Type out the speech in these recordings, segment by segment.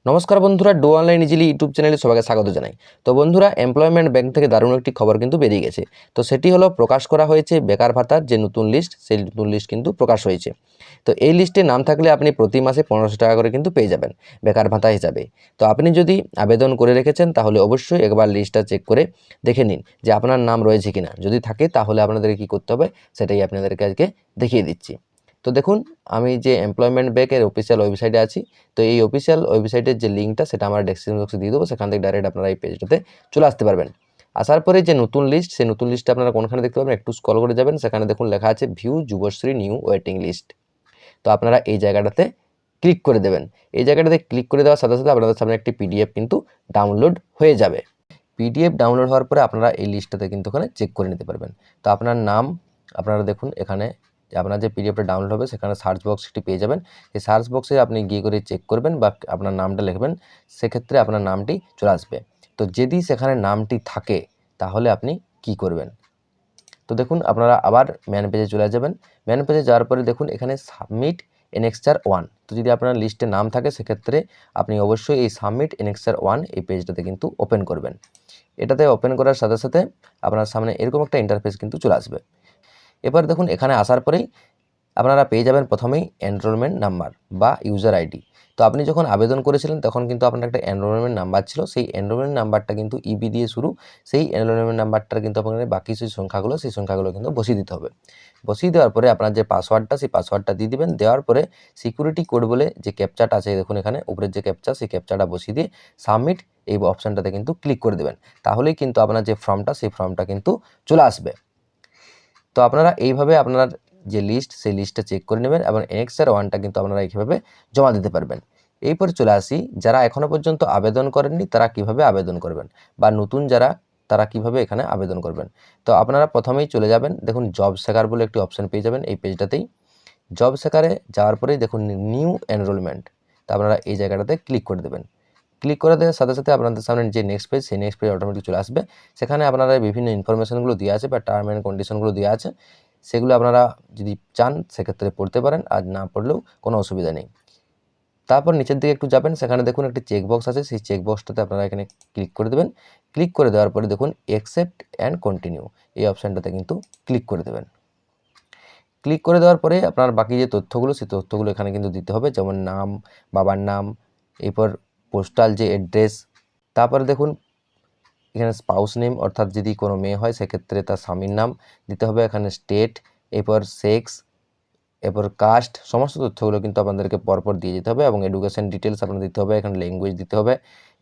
নমস্কার বন্ধুরা, do online easily YouTube চ্যানেলে সবাইকে স্বাগত জানাই। তো বন্ধুরা, এমপ্লয়মেন্ট ব্যাংক থেকে দারুণ একটি খবর কিন্তু বেরিয়ে গেছে। তো সেটি হলো প্রকাশ করা হয়েছে বেকার ভাতার যে নতুন লিস্ট, সেই নতুন লিস্ট কিন্তু প্রকাশ হয়েছে। তো এই লিস্টে নাম থাকলে আপনি প্রতি মাসে 1500 টাকা করে কিন্তু পেয়ে যাবেন বেকার ভাতা হিসাবে। তো আপনি যদি আবেদন করে রেখেছেন তাহলে অবশ্যই একবার লিস্টটা চেক করে দেখে নিন যে আপনার নাম রয়েছে কিনা। যদি থাকে তাহলে আপনাদেরকে কী করতে হবে সেটাই আপনাদেরকে আজকে দেখিয়ে দিচ্ছি। তো দেখুন, আমি যে এমপ্লয়মেন্ট ব্যাংকের অফিসিয়াল ওয়েবসাইটে আছি। তো এই অফিসিয়াল ওয়েবসাইটের যে লিঙ্কটা সেটা আমরা ডেসক্রিপশন বক্সে দিয়ে দেবো, সেখান থেকে ডাইরেক্ট আপনারা এই পেজটাতে চলে আসতে পারবেন। আসার পরে যে নতুন লিস্ট, সেই নতুন লিস্টটা আপনারা কোনখানে দেখতে পাবেন, একটু স্ক্রল করে যাবেন, সেখানে দেখুন লেখা আছে view Yuvashree new waiting list. তো আপনারা এই জায়গাটাতে ক্লিক করে দেবেন। এই জায়গাটাতে ক্লিক করে দেওয়ার সাথে সাথে আপনাদের সামনে একটি পিডিএফ কিন্তু ডাউনলোড হয়ে যাবে। পিডিএফ ডাউনলোড হওয়ার পরে আপনারা এই লিস্টটাতে কিন্তু ওখানে চেক করে নিতে পারবেন। তো আপনার নাম, আপনারা দেখুন এখানে আপনার যে পিডিএফটা ডাউনলোড হবে সেখানে সার্চ বক্সটি পেয়ে যাবেন। এই সার্চ বক্সে আপনি গিয়ে করে চেক করবেন বা আপনার নামটা লিখবেন, সেক্ষেত্রে আপনার নামটি চলে আসবে। তো যদি সেখানে নামটি থাকে তাহলে আপনি কি করবেন? তো দেখুন, আপনারা আবার ম্যান পেজে চলে যাবেন। ম্যান পেজে যাওয়ার পরে দেখুন এখানে সাবমিট এনেক্সার 1। তো যদি আপনার লিস্টে নাম থাকে সেক্ষেত্রে আপনি অবশ্যই এই সাবমিট এনেক্সার 1 এই পেজটাতে কিন্তু ওপেন করবেন। এটাতে ওপেন করার সাথে সাথে আপনার সামনে এরকম একটা ইন্টারফেস কিন্তু চলে আসবে। এবার দেখুন, এখানে আসার পরেই আপনারা পেয়ে যাবেন প্রথমেই এনরোলমেন্ট নাম্বার বা ইউজার আইডি। তো আপনি যখন আবেদন করেছিলেন তখন কিন্তু আপনার একটা এনরোলমেন্ট নাম্বার ছিল। সেই এনরোলমেন্ট নাম্বারটা কিন্তু ইবি দিয়ে শুরু। সেই এনরোলমেন্ট নাম্বারটার কিন্তু আপনাদের বাকি যে সংখ্যাগুলো, সেই সংখ্যাগুলো কিন্তু বসিয়ে দিতে হবে। বসিয়ে দেওয়ার পরে আপনার যে পাসওয়ার্ডটা, সেই পাসওয়ার্ডটা দিয়ে দিবেন। দেওয়ার পরে সিকিউরিটি কোড বলে যে ক্যাপচাটা আছে, দেখুন এখানে উপরের যে ক্যাপচা, সেই ক্যাপচাটা বসিয়ে দিয়ে সাবমিট এই অপশানটাতে কিন্তু ক্লিক করে দেবেন। তাহলেই কিন্তু আপনার যে ফর্মটা, সেই ফর্মটা কিন্তু চলে আসবে। তো আপনারা এইভাবে আপনার যে লিস্ট, সেই লিস্টটা চেক করে নেবেন এবং এনেক্সার 1টা কিন্তু আপনারা এইভাবে জমা দিতে পারবেন। এরপর চলে আসি, যারা এখনও পর্যন্ত আবেদন করেননি তারা কিভাবে আবেদন করবেন, বা নতুন যারা তারা কিভাবে এখানে আবেদন করবেন। তো আপনারা প্রথমেই চলে যাবেন, দেখুন জব সেকার বলে একটি অপশান পেয়ে যাবেন এই পেজটাতেই। জব সেকারে যাওয়ার পরেই দেখুন নিউ এনরোলমেন্ট। তো আপনারা এই জায়গাটাতে ক্লিক করে দেবেন। ক্লিক করে দেওয়ার সাথে সাথে আপনাদের সামনে যে নেক্সট পেজ, সেই নেক্সট পেজ অটোমেটিক চলে আসবে। সেখানে আপনারা বিভিন্ন ইনফরমেশনগুলো দেওয়া আছে বা টার্ম অ্যান্ড কন্ডিশনগুলো দেওয়া আছে, সেগুলো আপনারা যদি চান সেক্ষেত্রে পড়তে পারেন, আর না পড়লেও কোনো অসুবিধা নেই। তারপর নিচের দিকে একটু যাবেন, সেখানে দেখুন একটি চেকবক্স আছে, সেই চেকবক্সটাতে আপনারা এখানে ক্লিক করে দেবেন। ক্লিক করে দেওয়ার পরে দেখুন অ্যাকসেপ্ট অ্যান্ড কন্টিনিউ এই অপশানটাতে কিন্তু ক্লিক করে দেবেন। ক্লিক করে দেওয়ার পরে আপনার বাকি যে তথ্যগুলো, সেই তথ্যগুলো এখানে কিন্তু দিতে হবে, যেমন নাম, বাবার নাম, এরপর পোস্টাল যে অ্যাড্রেস। তারপরে দেখুন এখানে স্পাউস নেম, অর্থাৎ যদি কোনো মেয়ে হয় সেক্ষেত্রে তার স্বামীর নাম দিতে হবে। এখানে স্টেট, এরপর সেক্স, এরপর কাস্ট, সমস্ত তথ্যগুলো কিন্তু আপনাদেরকে পরপর দিয়ে যেতে হবে এবং এডুকেশন ডিটেলস আপনার দিতে হবে। এখানে ল্যাঙ্গুয়েজ দিতে হবে।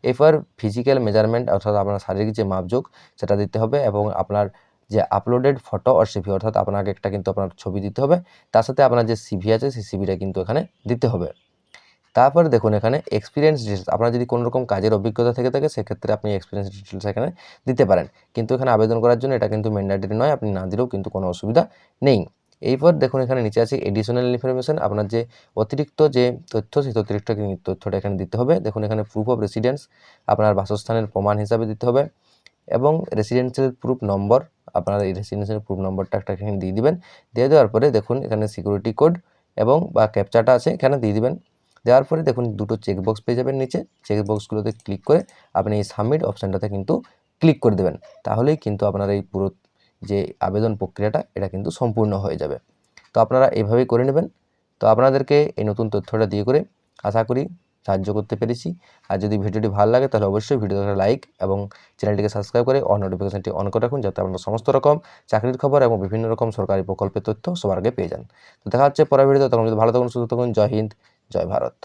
এরপর ফিজিক্যাল মেজারমেন্ট, অর্থাৎ আপনার শারীরিক যে মাপজোক সেটা দিতে হবে এবং আপনার যে আপলোডেড ফটো আর সিভি, অর্থাৎ আপনাকে একটা কিন্তু আপনার ছবি দিতে হবে। তার সাথে আপনার যে সিভি আছে সেই সিভিটা কিন্তু এখানে দিতে হবে। তারপরে দেখুন এখানে এক্সপিরিয়েন্স ডিটেলস, আপনার যদি কোনো রকম কাজের অভিজ্ঞতা থেকে থাকে সেক্ষেত্রে আপনি এক্সপিরিয়েন্স ডিটেলস এখানে দিতে পারেন, কিন্তু এখানে আবেদন করার জন্য এটা কিন্তু ম্যান্ডেটরি নয়, আপনি না দিলেও কিন্তু কোনো অসুবিধা নেই। এরপর দেখুন এখানে নিচে আছে এডিশনাল ইনফরমেশন, আপনার যে অতিরিক্ত যে তথ্য, সেই অতিরিক্ত তথ্যটা এখানে দিতে হবে। দেখুন এখানে প্রুফ অফ রেসিডেন্স, আপনার বাসস্থানের প্রমাণ হিসাবে দিতে হবে এবং রেসিডেন্সিয়াল প্রুফ নম্বর, আপনার এই রেসিডেন্সিয়াল প্রুফ নম্বরটা একটা এখানে দিয়ে দিবেন। দিয়ে দেওয়ার পরে দেখুন এখানে সিকিউরিটি কোড এবং বা ক্যাপচাটা আছে এখানে দিয়ে দিবেন। দেওয়ার পরে দেখুন দুটো চেকবক্স পেয়ে যাবেন নিচে, চেকবক্সগুলোতে ক্লিক করে আপনি এই সাবমিট অপশানটাতে কিন্তু ক্লিক করে দেবেন। তাহলেই কিন্তু আপনার এই পুরো যে আবেদন প্রক্রিয়াটা এটা কিন্তু সম্পূর্ণ হয়ে যাবে। তো আপনারা এইভাবেই করে নেবেন। তো আপনাদেরকে এই নতুন তথ্যটা দিয়ে করে আশা করি সাহায্য করতে পেরেছি। আর যদি ভিডিওটি ভালো লাগে তাহলে অবশ্যই ভিডিওটাকে লাইক এবং চ্যানেলটিকে সাবস্ক্রাইব করে অন নোটিফিকেশনটি অন করে রাখুন, যাতে আপনারা সমস্ত রকম চাকরির খবর এবং বিভিন্ন রকম সরকারি প্রকল্পের তথ্য সবার আগে পেয়ে যান। তো দেখা হচ্ছে পরের ভিডিওতে, তখন যদি ভালো থাকুন, সুস্থ থাকুন। জয় হিন্দ, জয় ভারত।